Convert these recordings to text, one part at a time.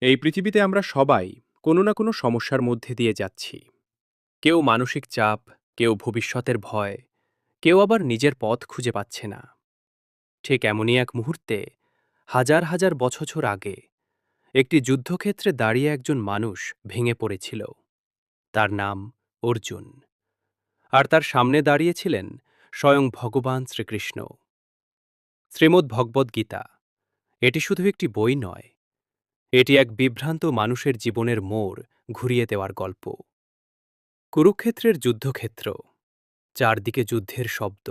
এই পৃথিবীতে আমরা সবাই কোনো না কোনো সমস্যার মধ্যে দিয়ে যাচ্ছি। কেউ মানসিক চাপ, কেউ ভবিষ্যতের ভয়, কেউ আবার নিজের পথ খুঁজে পাচ্ছে না। ঠিক এমনই এক মুহূর্তে হাজার হাজার বছর আগে একটি যুদ্ধক্ষেত্রে দাঁড়িয়ে একজন মানুষ ভেঙে পড়েছিল। তার নাম অর্জুন। আর তার সামনে দাঁড়িয়েছিলেন স্বয়ং ভগবান শ্রীকৃষ্ণ। শ্রীমদ্ ভগবদ্ গীতা এটি শুধু একটি বই নয়, এটি এক বিভ্রান্ত মানুষের জীবনের মোড় ঘুরিয়ে দেওয়ার গল্প। কুরুক্ষেত্রের যুদ্ধক্ষেত্র, চারদিকে যুদ্ধের শব্দ,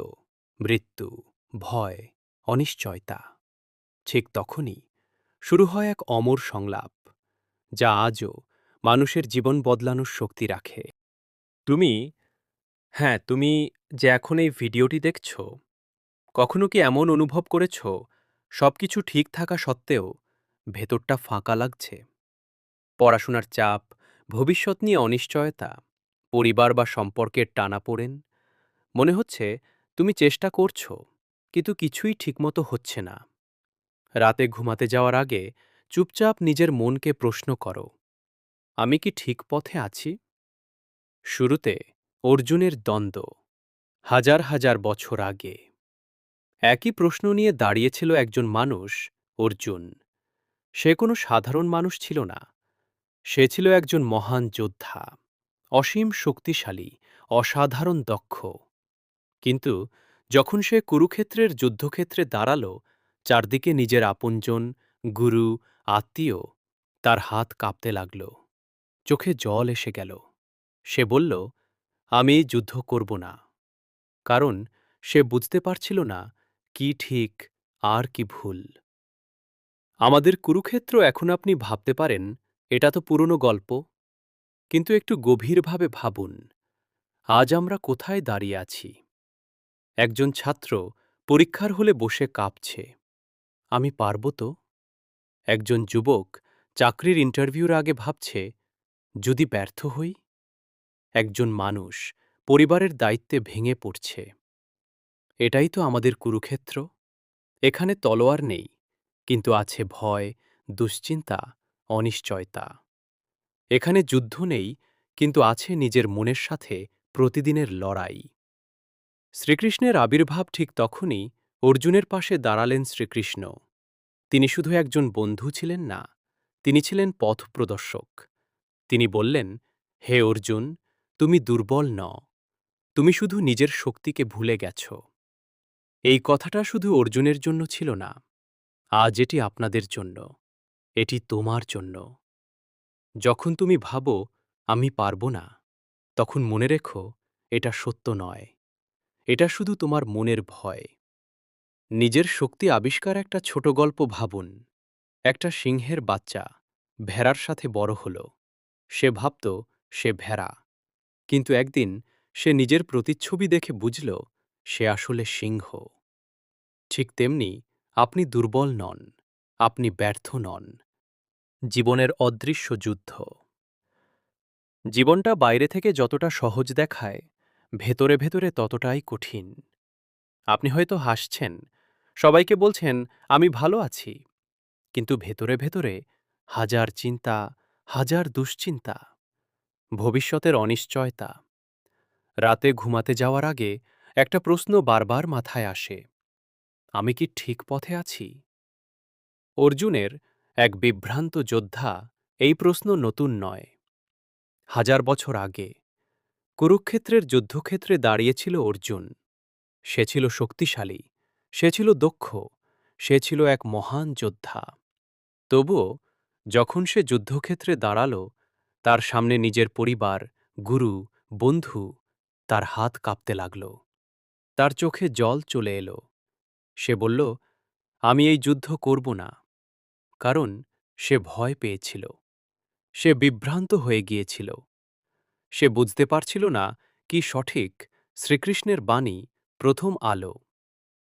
মৃত্যু, ভয়, অনিশ্চয়তা। ঠিক তখনই শুরু হয় এক অমর সংলাপ, যা আজও মানুষের জীবন বদলানোর শক্তি রাখে। তুমি, তুমি যে এখন এই ভিডিওটি দেখছ, কখনো কি এমন অনুভব করেছ সবকিছু ঠিক থাকা সত্ত্বেও ভেতরটা ফাঁকা লাগছে? পড়াশোনার চাপ, ভবিষ্যৎ নিয়ে অনিশ্চয়তা, পরিবার বা সম্পর্কের টানাপোড়েন। মনে হচ্ছে তুমি চেষ্টা করছো, কিন্তু কিছুই ঠিকমতো হচ্ছে না। রাতে ঘুমাতে যাওয়ার আগে চুপচাপ নিজের মনকে প্রশ্ন করো, আমি কি ঠিক পথে আছি? শুরুতে অর্জুনের দ্বন্দ্ব, হাজার হাজার বছর আগে একই প্রশ্ন নিয়ে দাঁড়িয়েছিল একজন মানুষ, অর্জুন। সে কোনো সাধারণ মানুষ ছিল না, সে ছিল একজন মহান যোদ্ধা, অসীম শক্তিশালী, অসাধারণ দক্ষ। কিন্তু যখন সে কুরুক্ষেত্রের যুদ্ধক্ষেত্রে দাঁড়াল, চারদিকে নিজের আপনজন, গুরু, আত্মীয়, তার হাত কাঁপতে লাগল, চোখে জল এসে গেল। সে বলল, আমি এই যুদ্ধ করব না। কারণ সে বুঝতে পারছিল না কি ঠিক আর কি ভুল। আমাদের কুরুক্ষেত্র এখন আপনি ভাবতে পারেন এটা তো পুরনো গল্প, কিন্তু একটু গভীরভাবে ভাবুন, আজ আমরা কোথায় দাঁড়িয়ে আছি? একজন ছাত্র পরীক্ষার হলে বসে কাঁপছে, আমি পারব তো? একজন যুবক চাকরির ইন্টারভিউর আগে ভাবছে, যদি ব্যর্থ হই? একজন মানুষ পরিবারের দায়িত্বে ভেঙে পড়ছে। এটাই তো আমাদের কুরুক্ষেত্র। এখানে তলোয়ার নেই, কিন্তু আছে ভয়, দুশ্চিন্তা, অনিশ্চয়তা। এখানে যুদ্ধ নেই, কিন্তু আছে নিজের মনের সাথে প্রতিদিনের লড়াই। শ্রীকৃষ্ণের আবির্ভাব ঠিক তখনই অর্জুনের পাশে দাঁড়ালেন শ্রীকৃষ্ণ। তিনি শুধু একজন বন্ধু ছিলেন না, তিনি ছিলেন পথপ্রদর্শক। তিনি বললেন, হে অর্জুন, তুমি দুর্বল নও, তুমি শুধু নিজের শক্তিকে ভুলে গেছ। এই কথাটা শুধু অর্জুনের জন্য ছিল না, আজ এটি আপনাদের জন্য, এটি তোমার জন্য। যখন তুমি ভাবো আমি পারব না, তখন মনে রেখো এটা সত্য নয়, এটা শুধু তোমার মনের ভয়। নিজের শক্তি আবিষ্কার একটা ছোট গল্প ভাবুন। একটা সিংহের বাচ্চা ভেড়ার সাথে বড় হল। সে ভাবত সে ভেড়া, কিন্তু একদিন সে নিজের প্রতিচ্ছবি দেখে বুঝল সে আসলে সিংহ। ঠিক তেমনি আপনি দুর্বল নন, আপনি ব্যর্থ নন। জীবনের অদৃশ্য যুদ্ধ। জীবনটা বাইরে থেকে যতটা সহজ দেখায়, ভেতরে ভেতরে ততটাই কঠিন। আপনি হয়তো হাসছেন, সবাইকে বলছেন আমি ভালো আছি, কিন্তু ভেতরে ভেতরে হাজার চিন্তা, হাজার দুশ্চিন্তা, ভবিষ্যতের অনিশ্চয়তা। রাতে ঘুমাতে যাওয়ার আগে একটা প্রশ্ন বারবার মাথায় আসে, আমি কি ঠিক পথে আছি? অর্জুনের, এক বিভ্রান্ত যোদ্ধা, এই প্রশ্ন নতুন নয়। হাজার বছর আগে কুরুক্ষেত্রের যুদ্ধক্ষেত্রে দাঁড়িয়েছিল অর্জুন। সে ছিল শক্তিশালী, সে ছিল দক্ষ, সে ছিল এক মহান যোদ্ধা। তবুও যখন সে যুদ্ধক্ষেত্রে দাঁড়াল, তার সামনে নিজের পরিবার, গুরু, বন্ধু, তার হাত কাঁপতে লাগল, তার চোখে জল চলে এলো। সে বলল, আমি এই যুদ্ধ করব না। কারণ সে ভয় পেয়েছিল, সে বিভ্রান্ত হয়ে গিয়েছিল, সে বুঝতে পারছিল না কি সঠিক। শ্রীকৃষ্ণের বাণী, প্রথম আলো।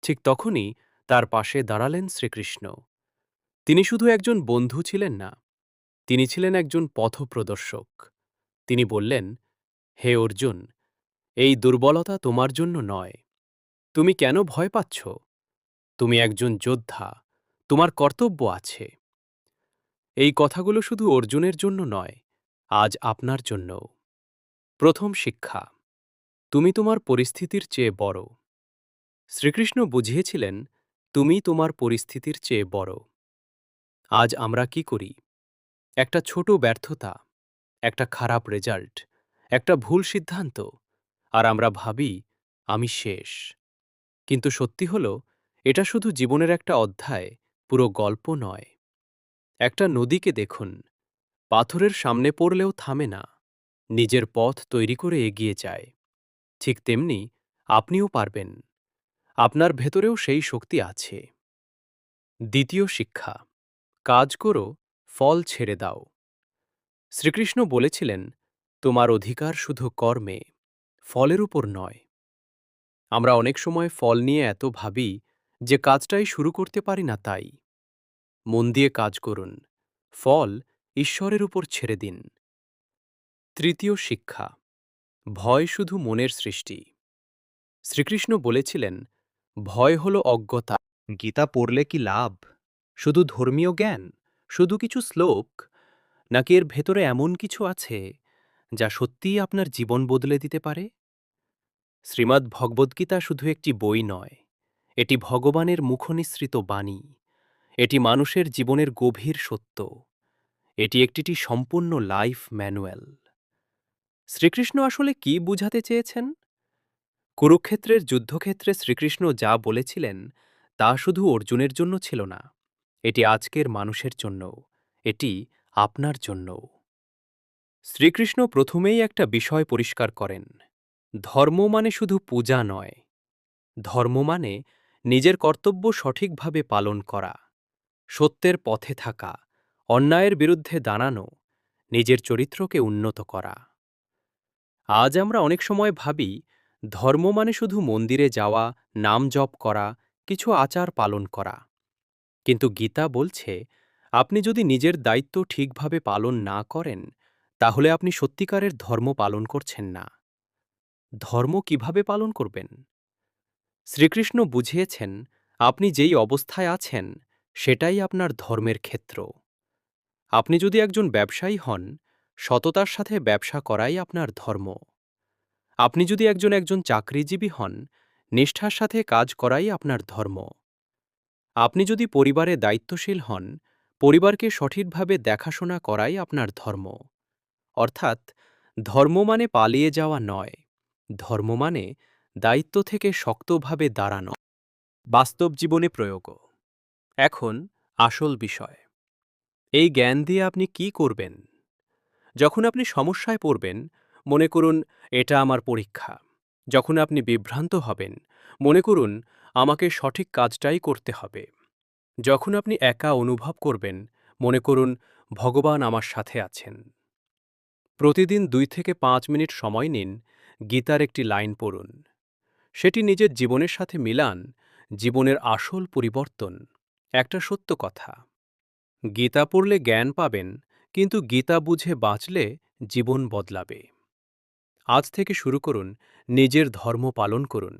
ঠিক তখনই তার পাশে দাঁড়ালেন শ্রীকৃষ্ণ। তিনি শুধু একজন বন্ধু ছিলেন না, তিনি ছিলেন একজন পথপ্রদর্শক। তিনি বললেন, হে অর্জুন, এই দুর্বলতা তোমার জন্য নয়। তুমি কেন ভয় পাচ্ছ? তুমি একজন যোদ্ধা, তোমার কর্তব্য আছে। এই কথাগুলো শুধু অর্জুনের জন্য নয়, আজ আপনার জন্যও। প্রথম শিক্ষা, তুমি তোমার পরিস্থিতির চেয়ে বড়। শ্রীকৃষ্ণ বুঝিয়েছিলেন, তুমি তোমার পরিস্থিতির চেয়ে বড়। আজ আমরা কি করি? একটা ছোট ব্যর্থতা, একটা খারাপ রেজাল্ট, একটা ভুল সিদ্ধান্ত, আর আমরা ভাবি, আমি শেষ। কিন্তু সত্যি হল, এটা শুধু জীবনের একটা অধ্যায়, পুরো গল্প নয়। একটা নদীকে দেখুন, পাথরের সামনে পড়লেও থামে না, নিজের পথ তৈরি করে এগিয়ে যায়। ঠিক তেমনি আপনিও পারবেন, আপনার ভেতরেও সেই শক্তি আছে। দ্বিতীয় শিক্ষা, কাজ করো, ফল ছেড়ে দাও। শ্রীকৃষ্ণ বলেছিলেন, তোমার অধিকার শুধু কর্মে, ফলের উপর নয়। আমরা অনেক সময় ফল নিয়ে এত ভাবি যে কাজটাই শুরু করতে পারি না। তাই মন দিয়ে কাজ করুন, ফল ঈশ্বরের উপর ছেড়ে দিন। তৃতীয় শিক্ষা, ভয় শুধু মনের সৃষ্টি। শ্রীকৃষ্ণ বলেছিলেন, ভয় হল অজ্ঞতা। গীতা পড়লে কি লাভ? শুধু ধর্মীয় জ্ঞান, শুধু কিছু শ্লোক, নাকি এর ভেতরে এমন কিছু আছে যা সত্যিই আপনার জীবন বদলে দিতে পারে? শ্রীমদ্ ভগবদ্গীতা শুধু একটি বই নয়, এটি ভগবানের মুখনিসৃত বাণী। এটি মানুষের জীবনের গভীর সত্য। এটি একটি সম্পূর্ণ লাইফ ম্যানুয়াল। শ্রীকৃষ্ণ আসলে কি বুঝাতে চেয়েছেন? কুরুক্ষেত্রের যুদ্ধক্ষেত্রে শ্রীকৃষ্ণ যা বলেছিলেন, তা শুধু অর্জুনের জন্য ছিল না, এটি আজকের মানুষের জন্যও, এটি আপনার জন্যও। শ্রীকৃষ্ণ প্রথমেই একটা বিষয় পরিষ্কার করেন, ধর্ম মানে শুধু পূজা নয়। ধর্ম মানে নিজের কর্তব্য সঠিকভাবে পালন করা, সত্যের পথে থাকা, অন্যায়ের বিরুদ্ধে দাঁড়ানো, নিজের চরিত্রকে উন্নত করা। আজ আমরা অনেক সময় ভাবি, ধর্ম মানে শুধু মন্দিরে যাওয়া, নাম জপ করা, কিছু আচার পালন করা। কিন্তু গীতা বলছে, আপনি যদি নিজের দায়িত্ব ঠিকভাবে পালন না করেন, তাহলে আপনি সত্যিকারের ধর্ম পালন করছেন না। ধর্ম কিভাবে পালন করবেন? শ্রীকৃষ্ণ বুঝিয়েছেন, আপনি যেই অবস্থায় আছেন, সেটাই আপনার ধর্মের ক্ষেত্র। আপনি যদি একজন ব্যবসায়ী হন, সততার সাথে ব্যবসা করাই আপনার ধর্ম। আপনি যদি একজন চাকরিজীবী হন, নিষ্ঠার সাথে কাজ করাই আপনার ধর্ম। আপনি যদি পরিবারে দায়িত্বশীল হন, পরিবারকে সঠিকভাবে দেখাশোনা করাই আপনার ধর্ম। অর্থাৎ ধর্ম মানে পালিয়ে যাওয়া নয়, ধর্ম মানে দায়িত্ব থেকে শক্তভাবে দাঁড়ানো। বাস্তব জীবনে প্রয়োগও। এখন আসল বিষয়, এই জ্ঞান দিয়ে আপনি কি করবেন? যখন আপনি সমস্যায় পড়বেন, মনে করুন, এটা আমার পরীক্ষা। যখন আপনি বিভ্রান্ত হবেন, মনে করুন, আমাকে সঠিক কাজটাই করতে হবে। যখন আপনি একা অনুভব করবেন, মনে করুন, ভগবান আমার সাথে আছেন। প্রতিদিন 2 থেকে 5 মিনিট সময় নিন, গীতার একটি লাইন পড়ুন। সেটি নিজের জীবনের সাথে মিলান, জীবনের আসল পরিবর্তন। একটা সত্য কথা, গীতা পড়লে জ্ঞান পাবেন, কিন্তু গীতা বুঝে বাঁচলে জীবন বদলাবে। আজ থেকে শুরু করুন, নিজের ধর্ম পালন করুন,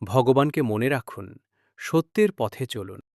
ভগবানকে মনে রাখুন, সত্যের পথে চলুন।